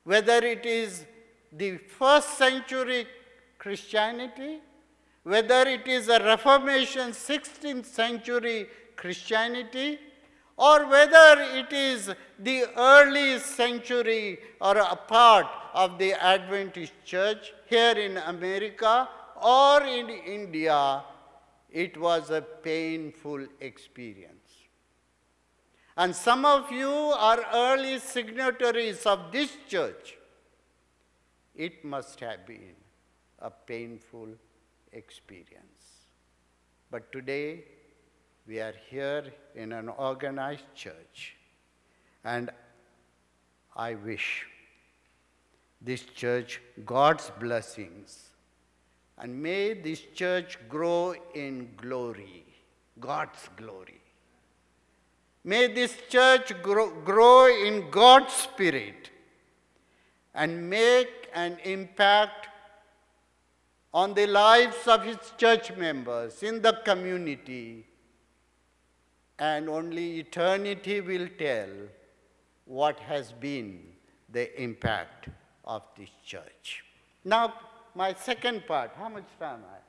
whether it is the first century Christianity, whether it is a Reformation 16th century Christianity, or whether it is the early century or a part of the Adventist Church here in America or in India, it was a painful experience. And some of you are early signatories of this church. It must have been a painful experience. But today, we are here in an organized church, and I wish this church God's blessings, and may this church grow in glory, God's glory. May this church grow in God's Spirit and make an impact on the lives of its church members in the community, and only eternity will tell what has been the impact of this church. Now, my second part, how much time I have?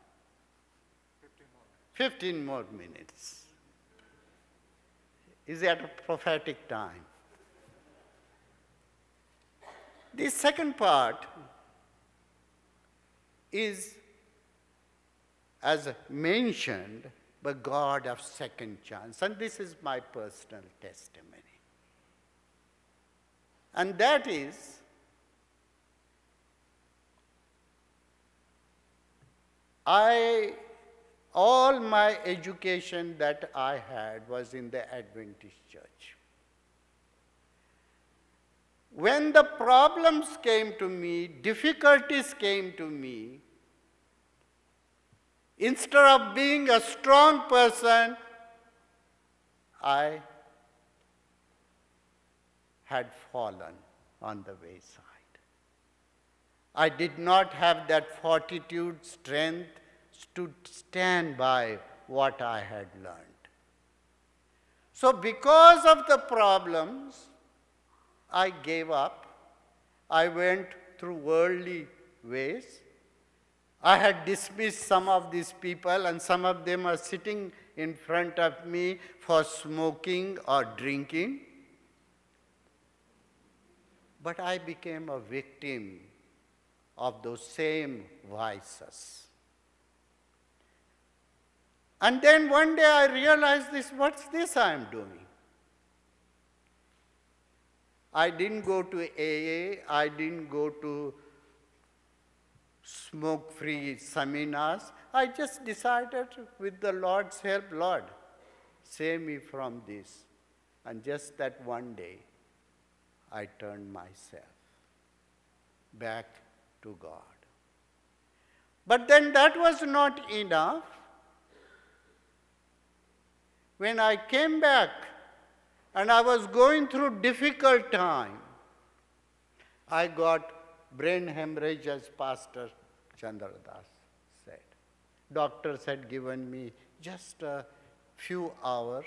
15 more minutes. Is that a prophetic time? The second part is, as mentioned, the God of second chance. And this is my personal testimony. And that is, all my education that I had was in the Adventist Church. When the problems came to me, difficulties came to me, instead of being a strong person, I had fallen on the wayside. I did not have that fortitude, strength to stand by what I had learned. So because of the problems, I gave up. I went through worldly ways. I had dismissed some of these people, and some of them are sitting in front of me for smoking or drinking. But I became a victim of those same vices. And then one day I realized this, what's this I am doing? I didn't go to AA, I didn't go to smoke-free seminars. I just decided, with the Lord's help, Lord, save me from this. And just that one day, I turned myself back to God. But then that was not enough. When I came back and I was going through difficult time, I got brain hemorrhage, as Pastor Chandradas said. Doctors had given me just a few hours.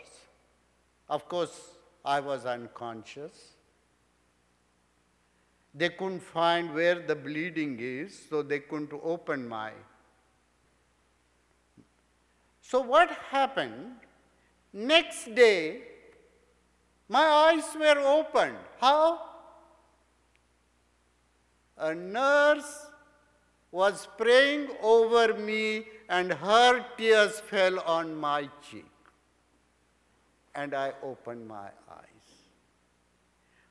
Of course, I was unconscious. They couldn't find where the bleeding is, so they couldn't open my. So what happened? Next day, my eyes were opened. How? A nurse was praying over me, and her tears fell on my cheek. And I opened my eyes.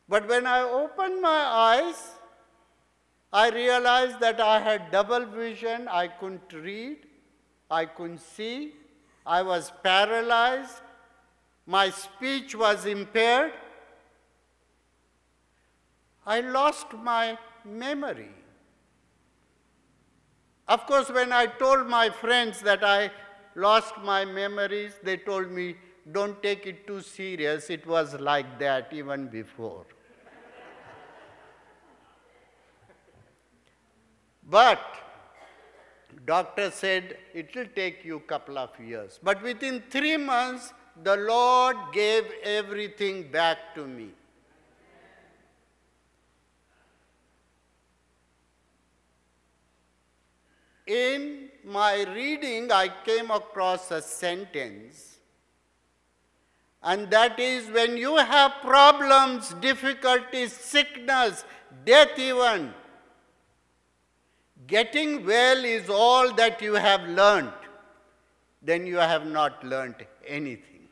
But when I opened my eyes, I realized that I had double vision. I couldn't read, I couldn't see, I was paralyzed, my speech was impaired. I lost my memory. Of course, when I told my friends that I lost my memories, they told me, don't take it too serious. It was like that even before. But doctor said it will take you a couple of years. But within 3 months, the Lord gave everything back to me. In my reading, I came across a sentence, and that is, when you have problems, difficulties, sickness, death even, getting well is all that you have learned, then you have not learned anything.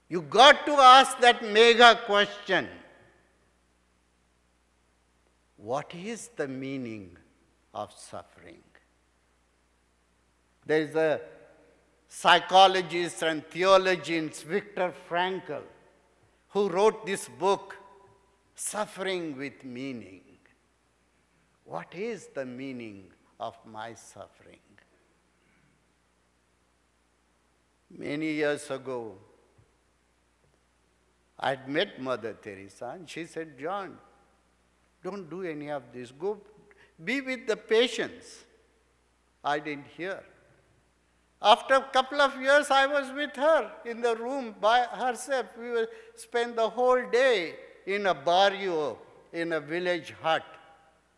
You got to ask that mega question. What is the meaning of suffering? There is a psychologist and theologian, Viktor Frankl, who wrote this book, Suffering with Meaning. What is the meaning of my suffering? Many years ago, I had met Mother Teresa, and she said, John, don't do any of this. Go be with the patients. I didn't hear. After a couple of years, I was with her in the room by herself. We will spend the whole day in a barrio, in a village hut.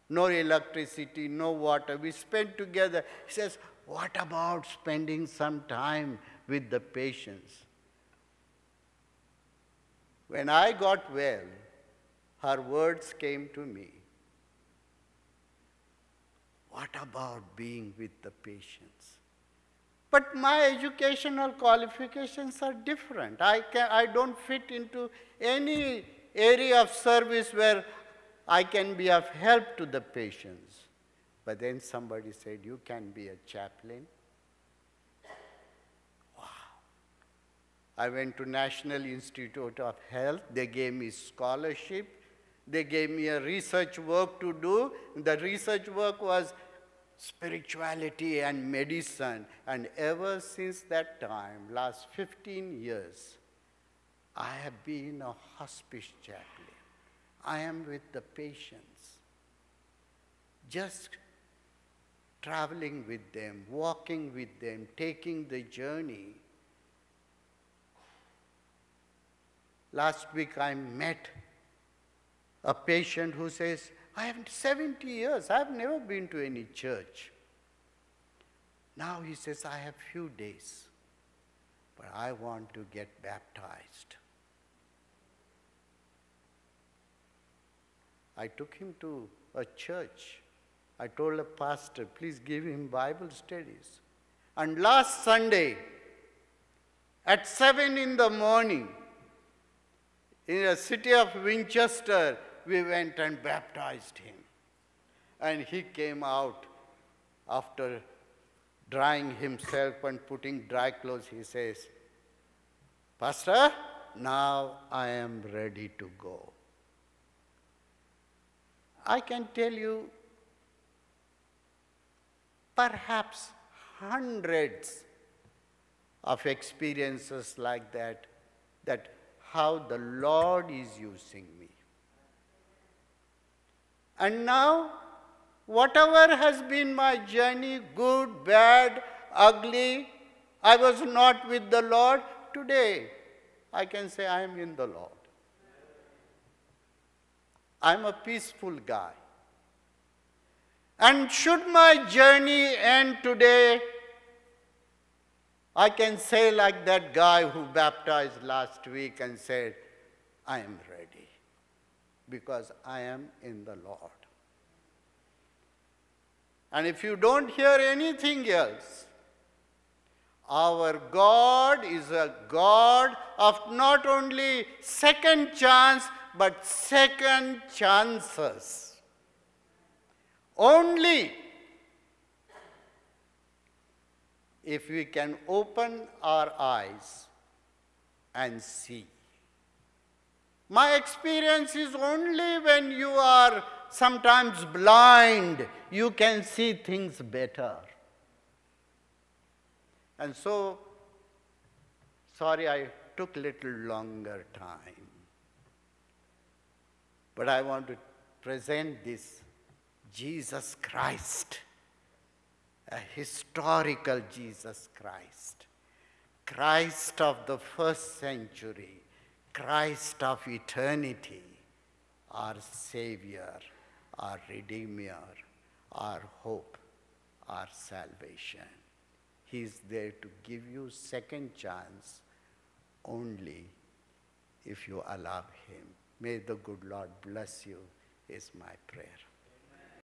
No electricity, no water. We spent together. He says, what about spending some time with the patients? When I got well, her words came to me. What about being with the patients? But my educational qualifications are different. I don't fit into any area of service where I can be of help to the patients. But then somebody said, you can be a chaplain. Wow. I went to National Institute of Health. They gave me scholarship. They gave me a research work to do. The research work was spirituality and medicine. And ever since that time, last 15 years, I have been a hospice chaplain. I am with the patients, just traveling with them, walking with them, taking the journey. Last week I met a patient who says, I have 70 years, I have never been to any church. Now he says, I have few days, but I want to get baptized. I took him to a church. I told the pastor, please give him Bible studies. And last Sunday, at 7 in the morning, in the city of Winchester, we went and baptized him. And he came out after drying himself and putting dry clothes. He says, Pastor, now I am ready to go. I can tell you perhaps hundreds of experiences like that, that how the Lord is using me. And now, whatever has been my journey, good, bad, ugly, I was not with the Lord. Today, I can say I am in the Lord. I'm a peaceful guy. And should my journey end today, I can say like that guy who baptized last week and said, I am ready because I am in the Lord. And if you don't hear anything else, our God is a God of not only second chance, but second chances. Only if we can open our eyes and see. My experience is only when you are sometimes blind, you can see things better. And so, sorry I took a little longer time. But I want to present this Jesus Christ, a historical Jesus Christ, Christ of the first century, Christ of eternity, our Savior, our Redeemer, our hope. our salvation. He is there to give you second chance only if you allow him. May the good Lord bless you, is my prayer.